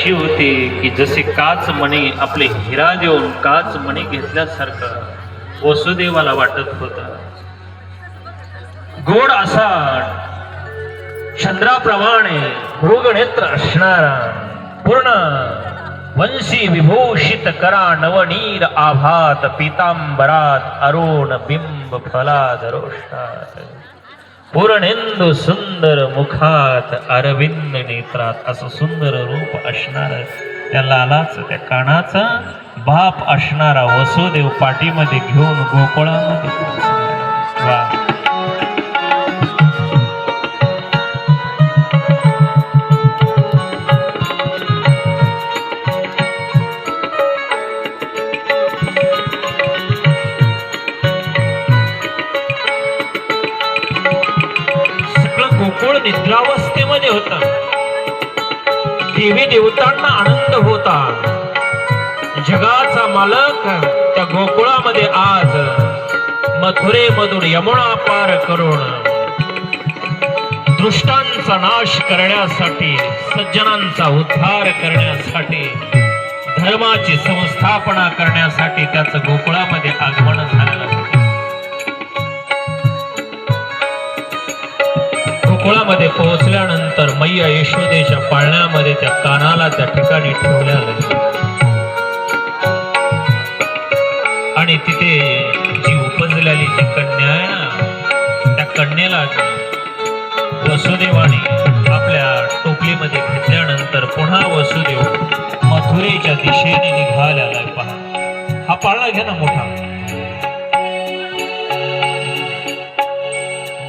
अशी होती की जसे काच मणी आपले हिरा देऊन काच मणी घेतल्यासारखं वसुदेवाला वाटत होता. गोड असा चंद्राप्रमाणे भोगनेत्र असणारा पूर्ण वंशी विभूषित करा नवनीर आभात पीतांबरात अरुण बिंब फलाधरोष्टात पूर्णेंदू सुंदर मुखात अरविंद नेत्रात असं सुंदर रूप असणार त्या लालाच त्या कानाचा बाप असणारा वसुदेव पाठीमध्ये घेऊन गोकुळामध्ये पोहोचला. वा गोकुळ निद्रावस्थेमध्ये होता. देवी देवतांना आनंद होता. जगाचा मालक त्या गोकुळामध्ये आज मथुरेमधून यमुना पार करून दुष्टांचा नाश करण्यासाठी सज्जनांचा उद्धार करण्यासाठी धर्माची संस्थापना करण्यासाठी त्याचं गोकुळामध्ये आगमन झालेलं. गोकुळामध्ये पोहोचल्यानंतर मैया यशोदेच्या पाळण्यामध्ये त्या कानाला त्या ठिकाणी ठेवल्या आणि तिथे जी उपजलेली जी कन्या आहे ना त्या कन्येला वसुदेवाने आपल्या टोपलीमध्ये घेतल्यानंतर पुन्हा वसुदेव मथुरेच्या दिशेने निघालेला. पहा हा पाळणा घ्या ना मोठा.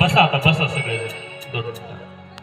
बसा आता बसा सगळे.